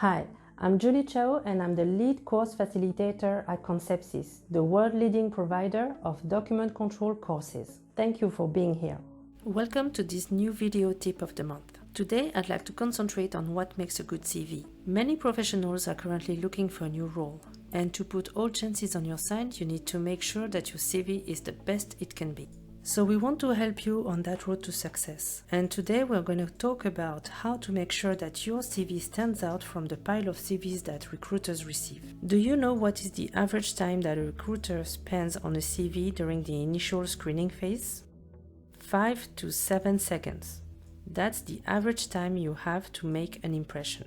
Hi, I'm Julie Chao and I'm the lead course facilitator at Concepsys, the world-leading provider of document control courses. Thank you for being here. Welcome to this new video tip of the month. Today, I'd like to concentrate on what makes a good CV. Many professionals are currently looking for a new role, and to put all chances on your side, you need to make sure that your CV is the best it can be. So we want to help you on that road to success. And today we're going to talk about how to make sure that your CV stands out from the pile of CVs that recruiters receive. Do you know what is the average time that a recruiter spends on a CV during the initial screening phase? 5 to 7 seconds. That's the average time you have to make an impression.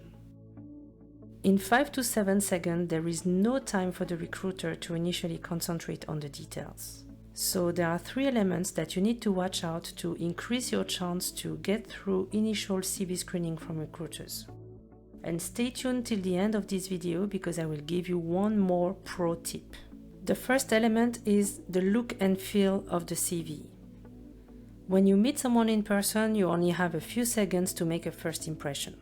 In 5 to 7 seconds, there is no time for the recruiter to initially concentrate on the details. So there are 3 elements that you need to watch out to increase your chance to get through initial CV screening from recruiters. And stay tuned till the end of this video because I will give you one more pro tip. The first element is the look and feel of the CV. When you meet someone in person, you only have a few seconds to make a first impression.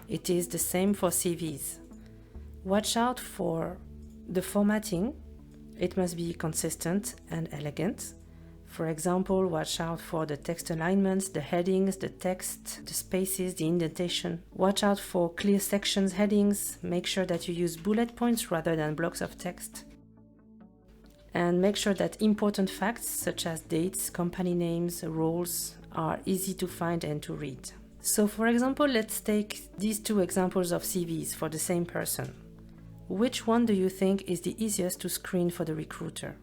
It is the same for CVs. Watch out for the formatting. It must be consistent and elegant. For example, watch out for the text alignments, the headings, the text, the spaces, the indentation. Watch out for clear sections, headings. Make sure that you use bullet points rather than blocks of text. And make sure that important facts such as dates, company names, roles are easy to find and to read. So for example, let's take these 2 examples of CVs for the same person. Which one do you think is the easiest to screen for the recruiter?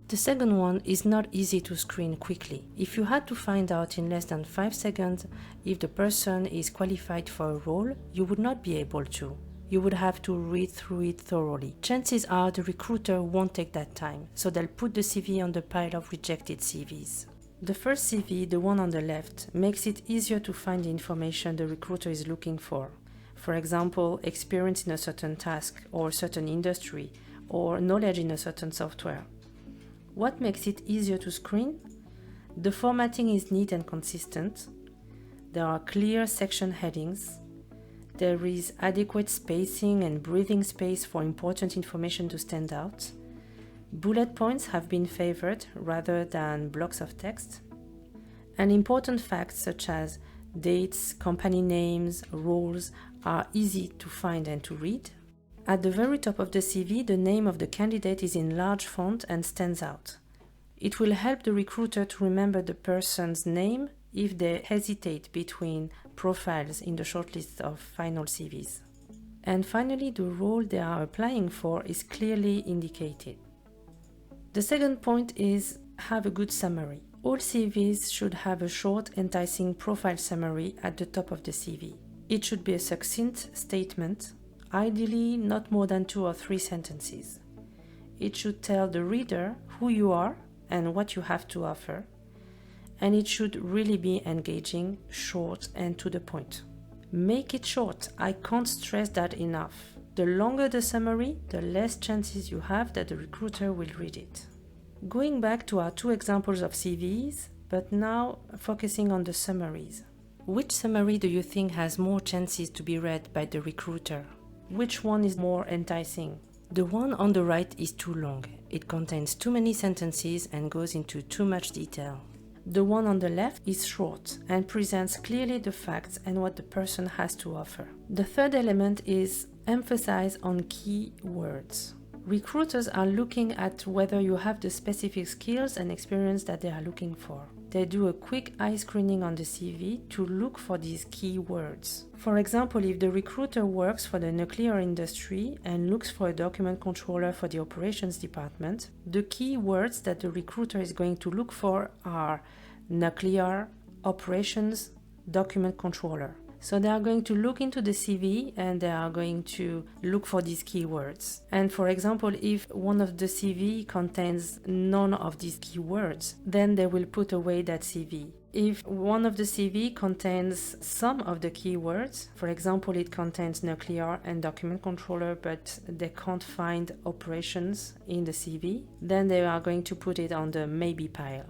The second one is not easy to screen quickly. If you had to find out in less than 5 seconds if the person is qualified for a role, you would not be able to. You would have to read through it thoroughly. Chances are the recruiter won't take that time, so they'll put the CV on the pile of rejected CVs. The first CV, the one on the left, makes it easier to find the information the recruiter is looking for. For example, experience in a certain task or a certain industry or knowledge in a certain software. What makes it easier to screen? The formatting is neat and consistent. There are clear section headings. There is adequate spacing and breathing space for important information to stand out. Bullet points have been favored rather than blocks of text. And important facts such as dates, company names, roles are easy to find and to read. At the very top of the CV, the name of the candidate is in large font and stands out. It will help the recruiter to remember the person's name if they hesitate between profiles in the shortlist of final CVs. And finally, the role they are applying for is clearly indicated. The second point is have a good summary. All CVs should have a short, enticing profile summary at the top of the CV. It should be a succinct statement, ideally not more than 2 or 3 sentences. It should tell the reader who you are and what you have to offer, and it should really be engaging, short, and to the point. Make it short. I can't stress that enough. The longer the summary, the less chances you have that the recruiter will read it. Going back to our 2 examples of CVs, but now focusing on the summaries. Which summary do you think has more chances to be read by the recruiter? Which one is more enticing? The one on the right is too long. It contains too many sentences and goes into too much detail. The one on the left is short and presents clearly the facts and what the person has to offer. The third element is emphasize on key words. Recruiters are looking at whether you have the specific skills and experience that they are looking for. They do a quick eye screening on the CV to look for these key words. For example, if the recruiter works for the nuclear industry and looks for a document controller for the operations department, the key words that the recruiter is going to look for are nuclear, operations, document controller. So they are going to look into the CV and they are going to look for these keywords. And for example, if one of the CV contains none of these keywords, then they will put away that CV. If one of the CV contains some of the keywords, for example, it contains nuclear and document controller, but they can't find operations in the CV, then they are going to put it on the maybe pile.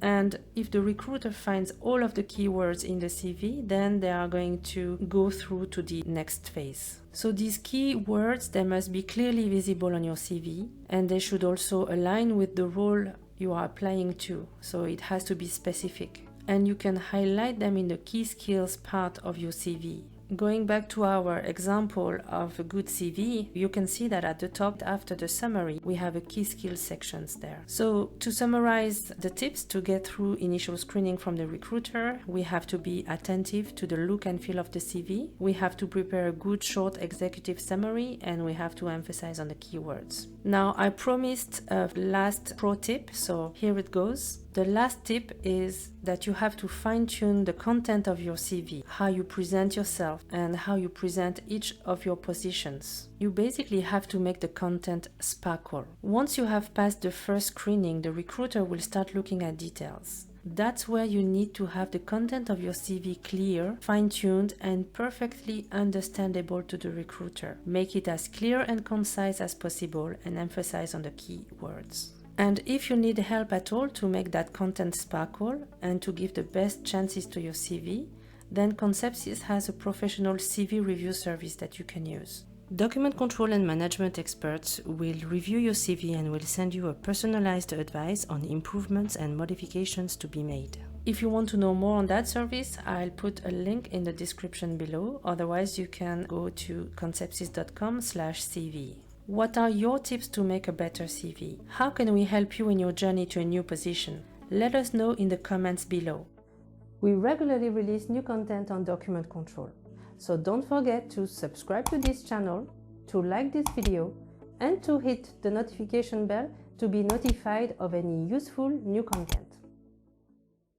And if the recruiter finds all of the keywords in the CV, then they are going to go through to the next phase. So these keywords, they must be clearly visible on your CV, and they should also align with the role you are applying to. So it has to be specific. And you can highlight them in the key skills part of your CV. Going back to our example of a good CV, you can see that at the top, after the summary, we have a key skills sections there. So to summarize the tips to get through initial screening from the recruiter, we have to be attentive to the look and feel of the CV. We have to prepare a good short executive summary, and we have to emphasize on the keywords. Now, I promised a last pro tip, so here it goes. The last tip is that you have to fine-tune the content of your CV, how you present yourself and how you present each of your positions. You basically have to make the content sparkle. Once you have passed the first screening, the recruiter will start looking at details. That's where you need to have the content of your CV clear, fine-tuned, and perfectly understandable to the recruiter. Make it as clear and concise as possible and emphasize on the key words. And if you need help at all to make that content sparkle and to give the best chances to your CV, then Concepsys has a professional CV review service that you can use. Document control and management experts will review your CV and will send you a personalized advice on improvements and modifications to be made. If you want to know more on that service, I'll put a link in the description below. Otherwise, you can go to concepsys.com/CV. What are your tips to make a better CV? How can we help you in your journey to a new position? Let us know in the comments below. We regularly release new content on document control. So don't forget to subscribe to this channel, to like this video, and to hit the notification bell to be notified of any useful new content.